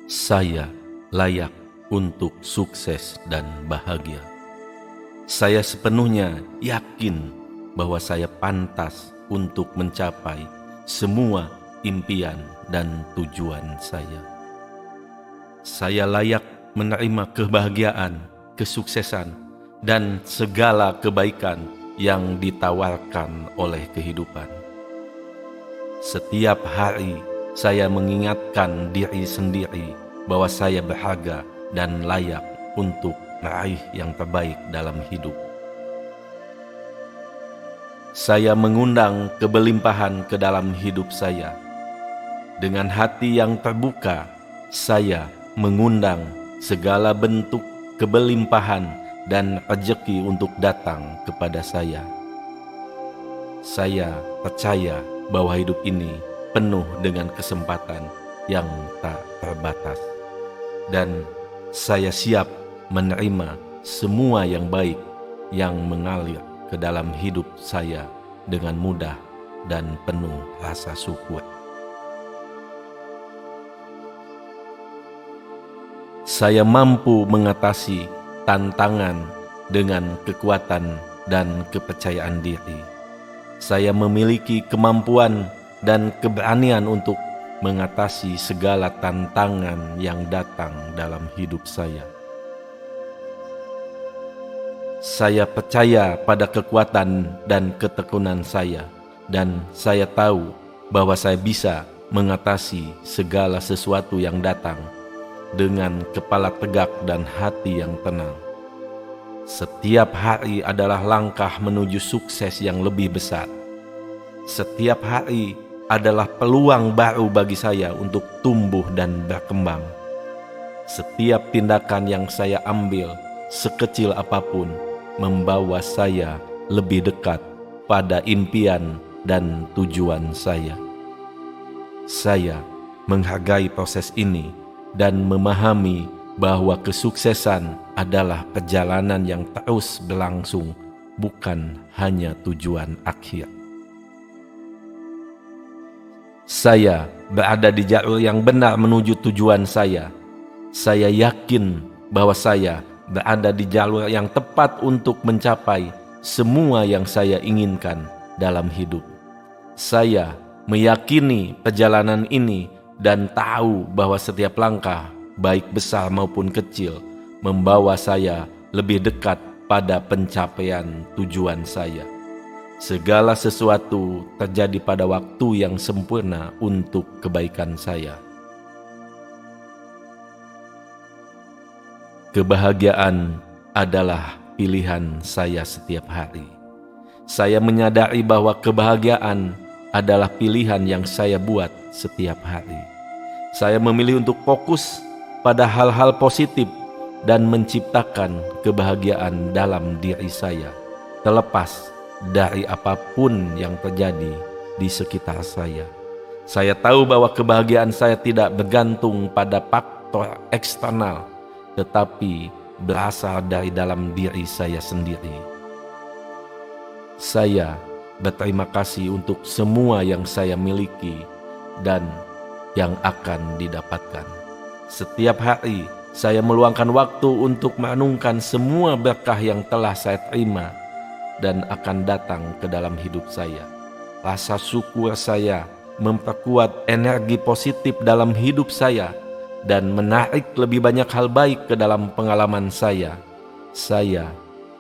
Saya layak untuk sukses dan bahagia. Saya sepenuhnya yakin bahwa saya pantas untuk mencapai semua impian dan tujuan saya. Saya layak menerima kebahagiaan, kesuksesan, dan segala kebaikan yang ditawarkan oleh kehidupan. Setiap hari saya mengingatkan diri sendiri bahwa saya berharga dan layak untuk meraih yang terbaik dalam hidup. Saya mengundang kebelimpahan ke dalam hidup saya. Dengan hati yang terbuka, saya mengundang segala bentuk kebelimpahan dan rezeki untuk datang kepada saya. Saya percaya bahwa hidup ini penuh dengan kesempatan yang tak terbatas, dan saya siap menerima semua yang baik yang mengalir ke dalam hidup saya dengan mudah dan penuh rasa syukur. Saya mampu mengatasi tantangan dengan kekuatan dan kepercayaan diri. Saya memiliki kemampuan dan keberanian untuk mengatasi segala tantangan yang datang dalam hidup saya. Saya percaya pada kekuatan dan ketekunan saya, dan saya tahu bahwa saya bisa mengatasi segala sesuatu yang datang dengan kepala tegak dan hati yang tenang. Setiap hari adalah langkah menuju sukses yang lebih besar. Setiap hari adalah peluang baru bagi saya untuk tumbuh dan berkembang. Setiap tindakan yang saya ambil, sekecil apapun, membawa saya lebih dekat pada impian dan tujuan saya. Saya menghargai proses ini dan memahami bahwa kesuksesan adalah perjalanan yang terus berlangsung, bukan hanya tujuan akhir. Saya berada di jalur yang benar menuju tujuan saya. Saya yakin bahwa saya berada di jalur yang tepat untuk mencapai semua yang saya inginkan dalam hidup. Saya meyakini perjalanan ini dan tahu bahwa setiap langkah, baik besar maupun kecil, membawa saya lebih dekat pada pencapaian tujuan saya. Segala sesuatu terjadi pada waktu yang sempurna untuk kebaikan saya. Kebahagiaan adalah pilihan saya setiap hari. Saya menyadari bahwa kebahagiaan adalah pilihan yang saya buat setiap hari. Saya memilih untuk fokus pada hal-hal positif dan menciptakan kebahagiaan dalam diri saya, terlepas dari apapun yang terjadi di sekitar saya. Saya tahu bahwa kebahagiaan saya tidak bergantung pada faktor eksternal, tetapi berasal dari dalam diri saya sendiri. Saya berterima kasih untuk semua yang saya miliki dan yang akan didapatkan. Setiap hari saya meluangkan waktu untuk merenungkan semua berkah yang telah saya terima dan akan datang ke dalam hidup saya. Rasa syukur saya memperkuat energi positif dalam hidup saya dan menarik lebih banyak hal baik ke dalam pengalaman saya. Saya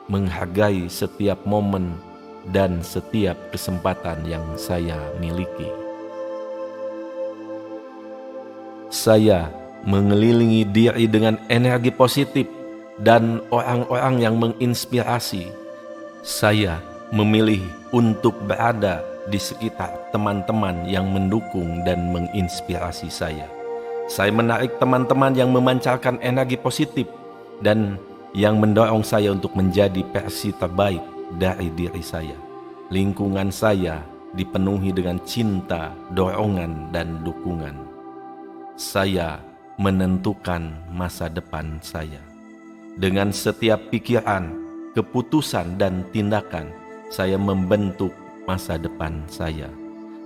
menghargai setiap momen dan setiap kesempatan yang saya miliki. Saya mengelilingi diri dengan energi positif dan orang-orang yang menginspirasi. Saya memilih untuk berada di sekitar teman-teman yang mendukung dan menginspirasi saya. Saya menarik teman-teman yang memancarkan energi positif dan yang mendorong saya untuk menjadi versi terbaik dari diri saya. Lingkungan saya dipenuhi dengan cinta, dorongan, dan dukungan. Saya menentukan masa depan saya. Dengan setiap pikiran, keputusan, dan tindakan, saya membentuk masa depan saya.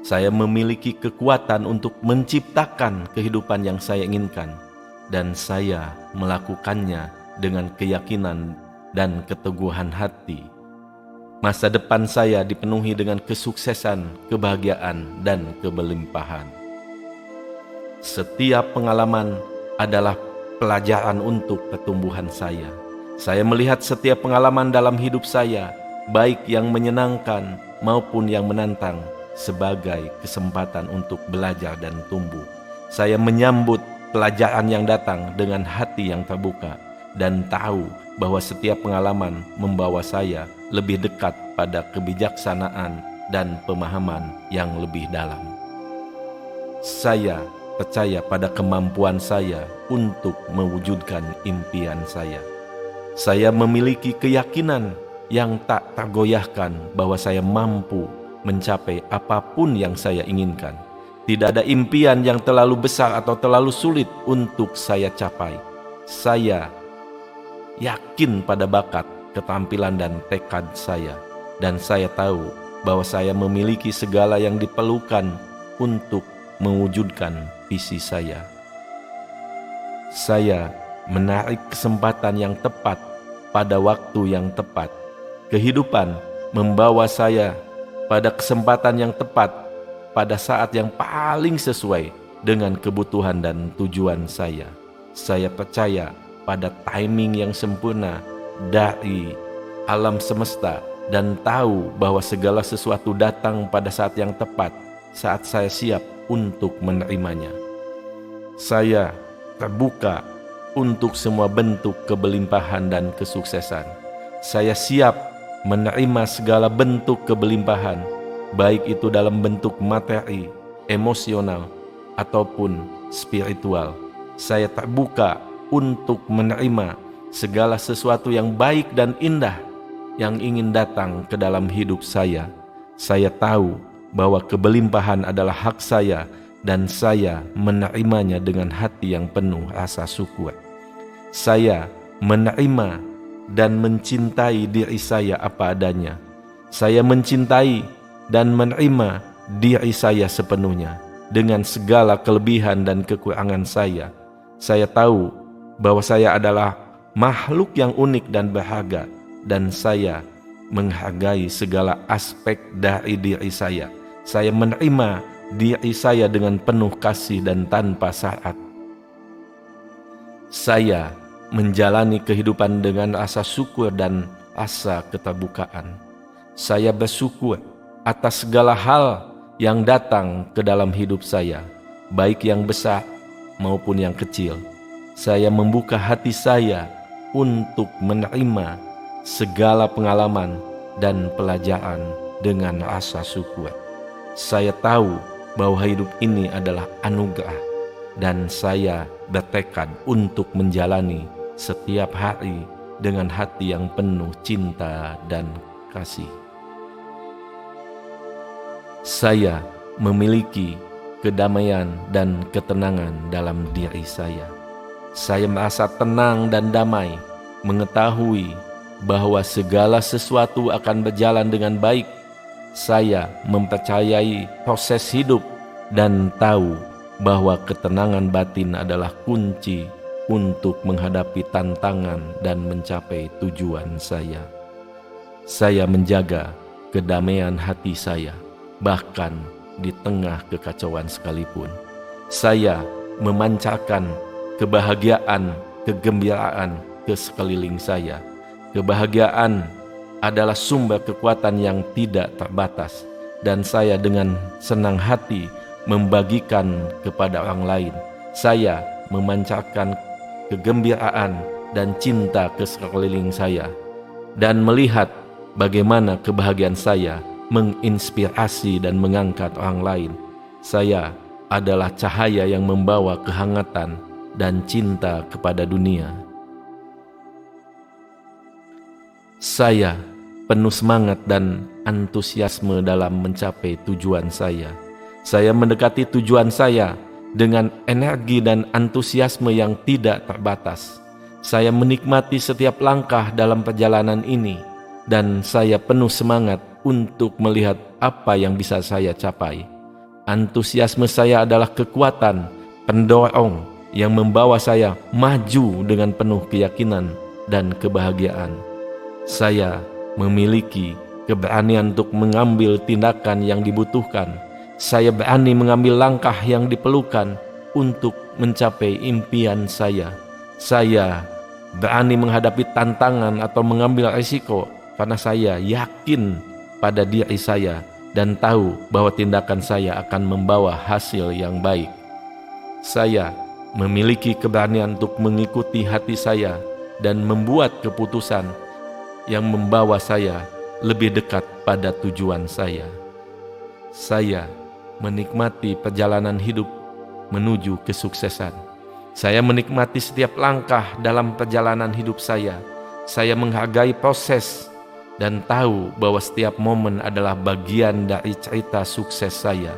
Saya memiliki kekuatan untuk menciptakan kehidupan yang saya inginkan. dan saya melakukannya dengan keyakinan dan keteguhan hati. Masa depan saya dipenuhi dengan kesuksesan, kebahagiaan, dan kebelimpahan. Setiap pengalaman adalah pelajaran untuk pertumbuhan saya. Saya melihat setiap pengalaman dalam hidup saya, baik yang menyenangkan maupun yang menantang, sebagai kesempatan untuk belajar dan tumbuh. Saya menyambut pelajaran yang datang dengan hati yang terbuka dan tahu bahwa setiap pengalaman membawa saya lebih dekat pada kebijaksanaan dan pemahaman yang lebih dalam. Saya percaya pada kemampuan saya untuk mewujudkan impian saya. Saya memiliki keyakinan yang tak tergoyahkan bahwa saya mampu mencapai apapun yang saya inginkan. Tidak ada impian yang terlalu besar atau terlalu sulit untuk saya capai. Saya yakin pada bakat, keterampilan, dan tekad saya. Dan saya tahu bahwa saya memiliki segala yang diperlukan untuk mewujudkan visi saya. Saya menarik kesempatan yang tepat pada waktu yang tepat. Kehidupan membawa saya pada kesempatan yang tepat pada saat yang paling sesuai dengan kebutuhan dan tujuan saya. Saya percaya pada timing yang sempurna dari alam semesta dan tahu bahwa segala sesuatu datang pada saat yang tepat, saat saya siap untuk menerimanya. Saya terbuka untuk semua bentuk kebelimpahan dan kesuksesan. Saya siap menerima segala bentuk kebelimpahan, baik itu dalam bentuk materi, emosional, ataupun spiritual. Saya terbuka untuk menerima segala sesuatu yang baik dan indah yang ingin datang ke dalam hidup saya. Saya tahu bahwa kebelimpahan adalah hak saya dan saya menerimanya dengan hati yang penuh rasa syukur. Saya menerima dan mencintai diri saya apa adanya. Saya mencintai dan menerima diri saya sepenuhnya dengan segala kelebihan dan kekurangan saya. Saya tahu bahwa saya adalah makhluk yang unik dan berharga, dan saya menghargai segala aspek dari diri saya. Saya menerima diri saya dengan penuh kasih dan tanpa syarat. Saya menjalani kehidupan dengan rasa syukur dan rasa keterbukaan. Saya bersyukur atas segala hal yang datang ke dalam hidup saya, baik yang besar maupun yang kecil. Saya membuka hati saya untuk menerima segala pengalaman dan pelajaran dengan rasa syukur. Saya tahu bahwa hidup ini adalah anugerah, dan saya bertekad untuk menjalani setiap hari dengan hati yang penuh cinta dan kasih. Saya memiliki kedamaian dan ketenangan dalam diri saya. Saya merasa tenang dan damai, mengetahui bahwa segala sesuatu akan berjalan dengan baik. Saya mempercayai proses hidup dan tahu bahwa ketenangan batin adalah kunci untuk menghadapi tantangan dan mencapai tujuan saya. Saya menjaga kedamaian hati saya, bahkan di tengah kekacauan sekalipun. Saya memancarkan kebahagiaan, kegembiraan ke sekeliling saya. Kebahagiaan adalah sumber kekuatan yang tidak terbatas, dan saya dengan senang hati membagikan kepada orang lain. Saya memancarkan kegembiraan dan cinta ke sekeliling saya, dan melihat bagaimana kebahagiaan saya menginspirasi dan mengangkat orang lain. Saya adalah cahaya yang membawa kehangatan dan cinta kepada dunia. Saya penuh semangat dan antusiasme dalam mencapai tujuan saya. Saya mendekati tujuan saya dengan energi dan antusiasme yang tidak terbatas. Saya menikmati setiap langkah dalam perjalanan ini, dan saya penuh semangat untuk melihat apa yang bisa saya capai. Antusiasme saya adalah kekuatan, pendorong, yang membawa saya maju dengan penuh keyakinan dan kebahagiaan. Saya memiliki keberanian untuk mengambil tindakan yang dibutuhkan. Saya berani mengambil langkah yang diperlukan untuk mencapai impian saya. Saya berani menghadapi tantangan atau mengambil risiko karena saya yakin pada diri saya dan tahu bahwa tindakan saya akan membawa hasil yang baik. Saya memiliki keberanian untuk mengikuti hati saya dan membuat keputusan yang membawa saya lebih dekat pada tujuan saya. Saya menikmati perjalanan hidup menuju kesuksesan. Saya menikmati setiap langkah dalam perjalanan hidup saya. Saya menghargai proses dan tahu bahwa setiap momen adalah bagian dari cerita sukses saya.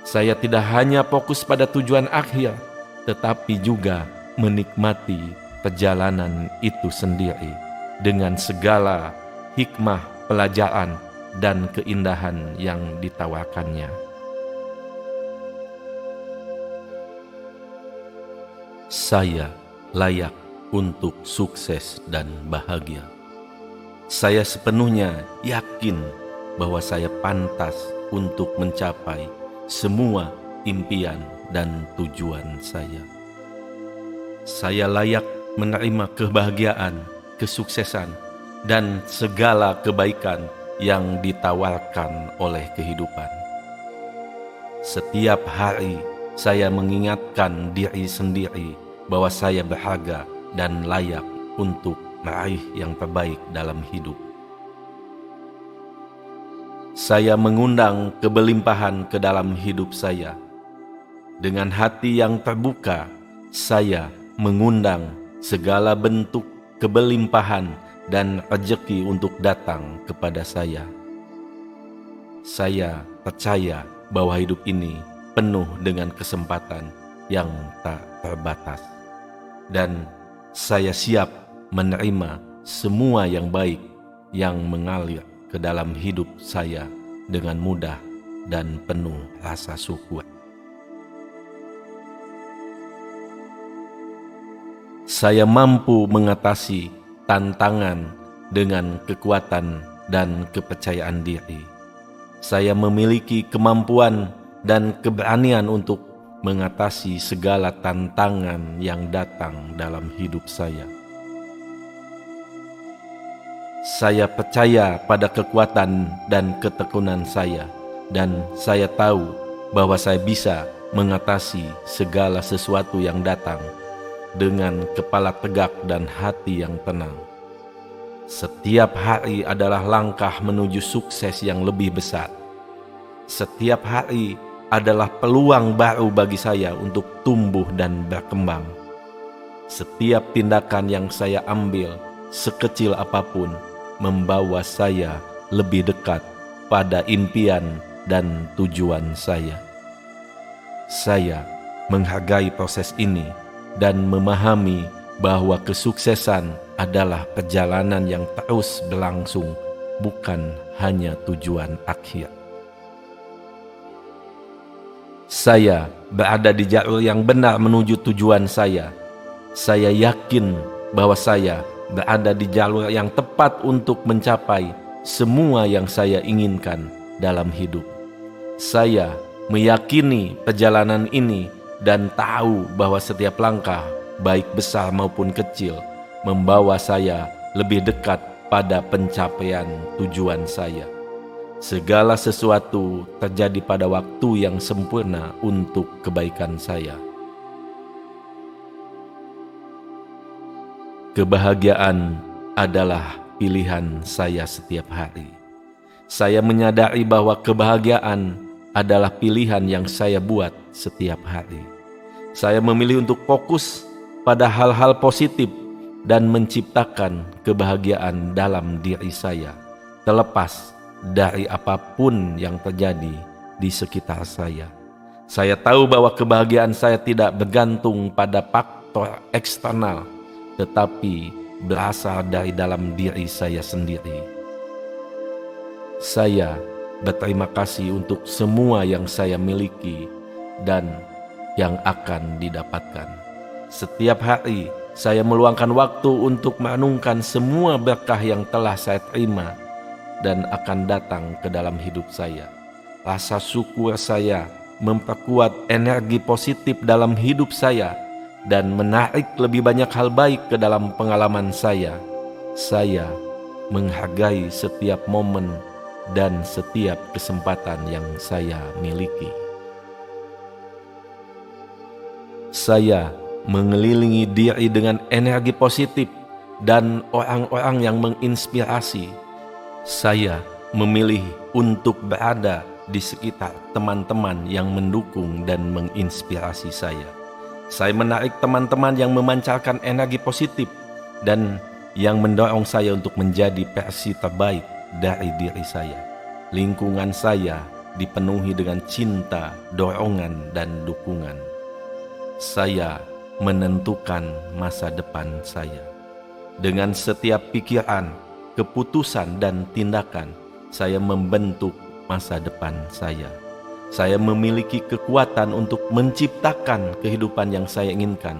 Saya tidak hanya fokus pada tujuan akhir, tetapi juga menikmati perjalanan itu sendiri dengan segala hikmah, pelajaran, dan keindahan yang ditawarkannya. Saya layak untuk sukses dan bahagia. Saya sepenuhnya yakin bahwa saya pantas untuk mencapai semua impian dan tujuan saya. Saya layak menerima kebahagiaan, kesuksesan, dan segala kebaikan yang ditawarkan oleh kehidupan. Setiap hari saya mengingatkan diri sendiri bahwa saya berharga dan layak untuk meraih yang terbaik dalam hidup. Saya mengundang kebelimpahan ke dalam hidup saya. Dengan hati yang terbuka, saya mengundang segala bentuk kebelimpahan dan rezeki untuk datang kepada saya. Saya percaya bahwa hidup ini penuh dengan kesempatan yang tak terbatas. Dan saya siap menerima semua yang baik yang mengalir ke dalam hidup saya dengan mudah dan penuh rasa syukur. Saya mampu mengatasi tantangan dengan kekuatan dan kepercayaan diri. Saya memiliki kemampuan dan keberanian untuk mengatasi segala tantangan yang datang dalam hidup saya. Saya percaya pada kekuatan dan ketekunan saya, dan saya tahu bahwa saya bisa mengatasi segala sesuatu yang datang dengan kepala tegak dan hati yang tenang. Setiap hari adalah langkah menuju sukses yang lebih besar. Setiap hari adalah peluang baru bagi saya untuk tumbuh dan berkembang. Setiap tindakan yang saya ambil, sekecil apapun, membawa saya lebih dekat pada impian dan tujuan saya. Saya menghargai proses ini dan memahami bahwa kesuksesan adalah perjalanan yang terus berlangsung, bukan hanya tujuan akhir. Saya berada di jalur yang benar menuju tujuan saya. Saya yakin bahwa saya berada di jalur yang tepat untuk mencapai semua yang saya inginkan dalam hidup. Saya meyakini perjalanan ini dan tahu bahwa setiap langkah, baik besar maupun kecil, membawa saya lebih dekat pada pencapaian tujuan saya. Segala sesuatu terjadi pada waktu yang sempurna untuk kebaikan saya. Kebahagiaan adalah pilihan saya setiap hari. Saya menyadari bahwa kebahagiaan adalah pilihan yang saya buat setiap hari. Saya memilih untuk fokus pada hal-hal positif dan menciptakan kebahagiaan dalam diri saya, terlepas dari apapun yang terjadi di sekitar saya. Saya tahu bahwa kebahagiaan saya tidak bergantung pada faktor eksternal, tetapi berasal dari dalam diri saya sendiri. Saya berterima kasih untuk semua yang saya miliki dan yang akan didapatkan. Setiap hari saya meluangkan waktu untuk merenungkan semua berkah yang telah saya terima dan akan datang ke dalam hidup saya. Rasa syukur saya memperkuat energi positif dalam hidup saya dan menarik lebih banyak hal baik ke dalam pengalaman saya. Saya menghargai setiap momen dan setiap kesempatan yang saya miliki. Saya mengelilingi diri dengan energi positif dan orang-orang yang menginspirasi. Saya memilih untuk berada di sekitar teman-teman yang mendukung dan menginspirasi saya. Saya menarik teman-teman yang memancarkan energi positif dan yang mendorong saya untuk menjadi versi terbaik dari diri saya. Lingkungan saya dipenuhi dengan cinta, dorongan, dan dukungan. Saya menentukan masa depan saya. Dengan setiap pikiran, keputusan, dan tindakan, saya membentuk masa depan saya. Saya memiliki kekuatan untuk menciptakan kehidupan yang saya inginkan,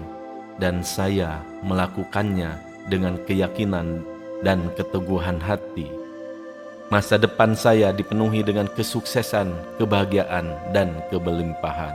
dan saya melakukannya dengan keyakinan dan keteguhan hati. Masa depan saya dipenuhi dengan kesuksesan, kebahagiaan, dan keberlimpahan.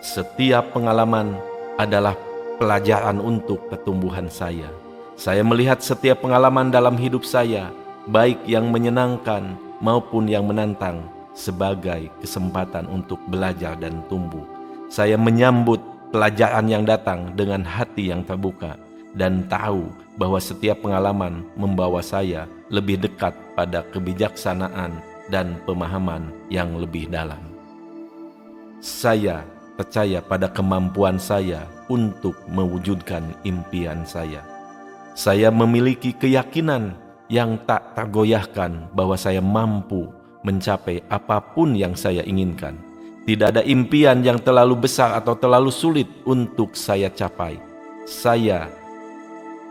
Setiap pengalaman adalah pelajaran untuk pertumbuhan saya. Saya melihat setiap pengalaman dalam hidup saya, baik yang menyenangkan maupun yang menantang, sebagai kesempatan untuk belajar dan tumbuh. Saya menyambut pelajaran yang datang dengan hati yang terbuka dan tahu bahwa setiap pengalaman membawa saya lebih dekat pada kebijaksanaan dan pemahaman yang lebih dalam. Saya percaya pada kemampuan saya untuk mewujudkan impian saya. Saya memiliki keyakinan yang tak tergoyahkan bahwa saya mampu mencapai apapun yang saya inginkan. Tidak ada impian yang terlalu besar atau terlalu sulit untuk saya capai. Saya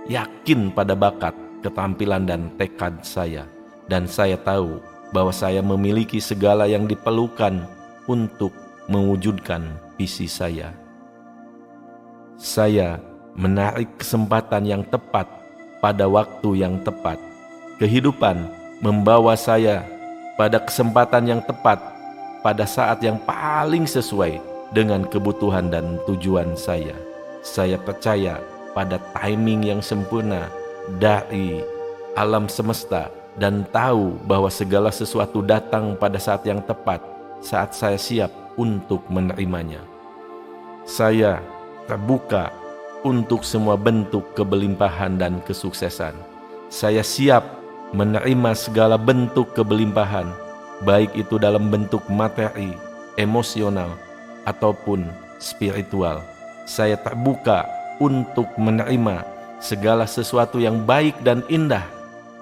yakin pada bakat, keterampilan, dan tekad saya. Dan saya tahu bahwa saya memiliki segala yang diperlukan untuk mewujudkan visi saya. Saya menarik kesempatan yang tepat pada waktu yang tepat. Kehidupan membawa saya pada kesempatan yang tepat pada saat yang paling sesuai dengan kebutuhan dan tujuan saya. Saya percaya pada timing yang sempurna dari alam semesta dan tahu bahwa segala sesuatu datang pada saat yang tepat, saat saya siap untuk menerimanya. Saya terbuka untuk semua bentuk keberlimpahan dan kesuksesan. Saya siap menerima segala bentuk keberlimpahan, baik itu dalam bentuk materi, emosional, ataupun spiritual. Saya terbuka untuk menerima segala sesuatu yang baik dan indah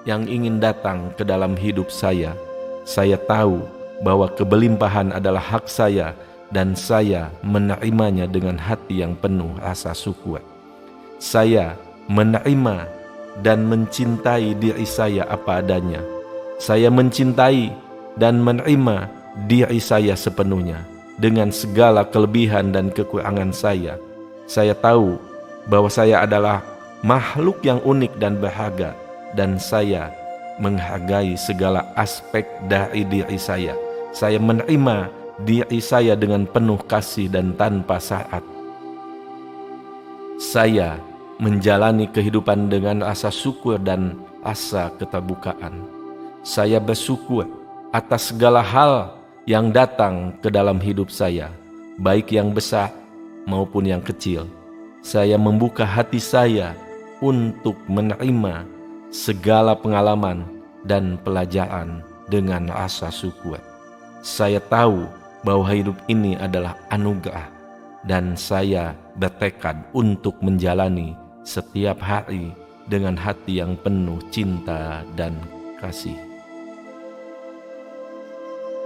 yang ingin datang ke dalam hidup saya. Saya tahu bahwa keberlimpahan adalah hak saya dan saya menerimanya dengan hati yang penuh rasa syukur. Saya menerima dan mencintai diri saya apa adanya. Saya mencintai dan menerima diri saya sepenuhnya dengan segala kelebihan dan kekurangan saya. Saya tahu bahwa saya adalah makhluk yang unik dan berharga, dan saya menghargai segala aspek dari diri saya. Saya menerima diri saya dengan penuh kasih dan tanpa syarat. Saya menjalani kehidupan dengan rasa syukur dan rasa keterbukaan. Saya bersyukur atas segala hal yang datang ke dalam hidup saya, baik yang besar maupun yang kecil. Saya membuka hati saya untuk menerima segala pengalaman dan pelajaran dengan rasa syukur. Saya tahu bahwa hidup ini adalah anugerah, dan saya bertekad untuk menjalani setiap hari dengan hati yang penuh cinta dan kasih.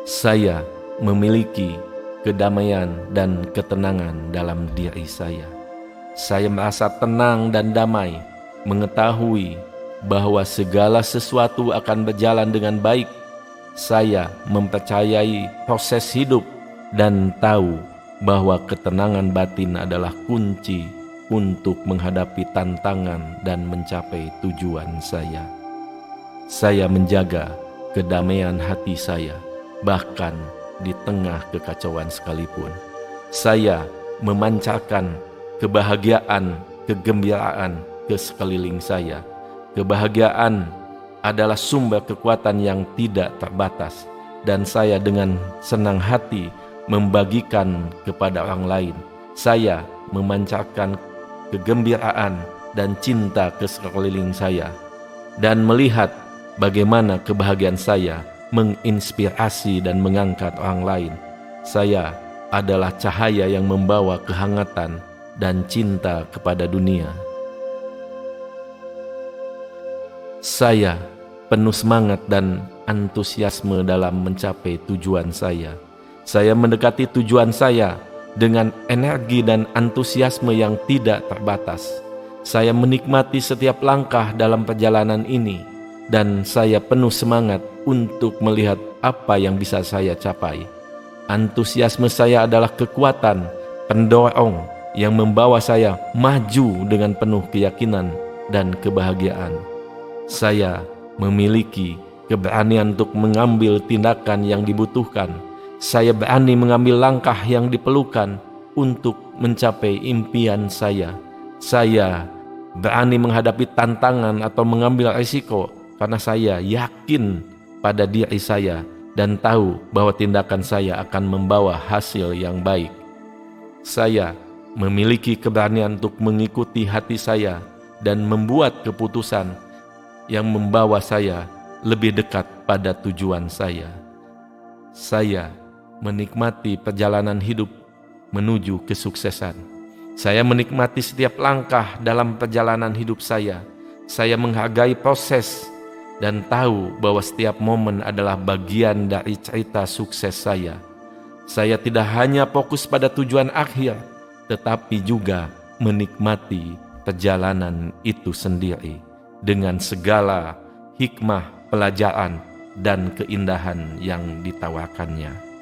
Saya memiliki kedamaian dan ketenangan dalam diri saya. Saya merasa tenang dan damai, mengetahui bahwa segala sesuatu akan berjalan dengan baik. Saya mempercayai proses hidup dan tahu bahwa ketenangan batin adalah kunci untuk menghadapi tantangan dan mencapai tujuan saya. Saya menjaga kedamaian hati saya, bahkan di tengah kekacauan sekalipun. Saya memancarkan kebahagiaan, kegembiraan ke sekeliling saya. Kebahagiaan adalah sumber kekuatan yang tidak terbatas, dan saya dengan senang hati membagikan kepada orang lain. Saya memancarkan kegembiraan dan cinta ke sekeliling saya, dan melihat bagaimana kebahagiaan saya menginspirasi dan mengangkat orang lain. Saya adalah cahaya yang membawa kehangatan dan cinta kepada dunia. Saya penuh semangat dan antusiasme dalam mencapai tujuan saya. Saya mendekati tujuan saya dengan energi dan antusiasme yang tidak terbatas. Saya menikmati setiap langkah dalam perjalanan ini, dan saya penuh semangat untuk melihat apa yang bisa saya capai. Antusiasme saya adalah kekuatan pendorong yang membawa saya maju dengan penuh keyakinan dan kebahagiaan. Saya memiliki keberanian untuk mengambil tindakan yang dibutuhkan. Saya berani mengambil langkah yang diperlukan untuk mencapai impian saya. Saya berani menghadapi tantangan atau mengambil risiko karena saya yakin pada diri saya dan tahu bahwa tindakan saya akan membawa hasil yang baik. Saya memiliki keberanian untuk mengikuti hati saya dan membuat keputusan yang membawa saya lebih dekat pada tujuan saya. Saya menikmati perjalanan hidup menuju kesuksesan. Saya menikmati setiap langkah dalam perjalanan hidup saya. Saya menghargai proses dan tahu bahwa setiap momen adalah bagian dari cerita sukses saya. Saya tidak hanya fokus pada tujuan akhir, tetapi juga menikmati perjalanan itu sendiri dengan segala hikmah, pelajaran, dan keindahan yang ditawarkannya.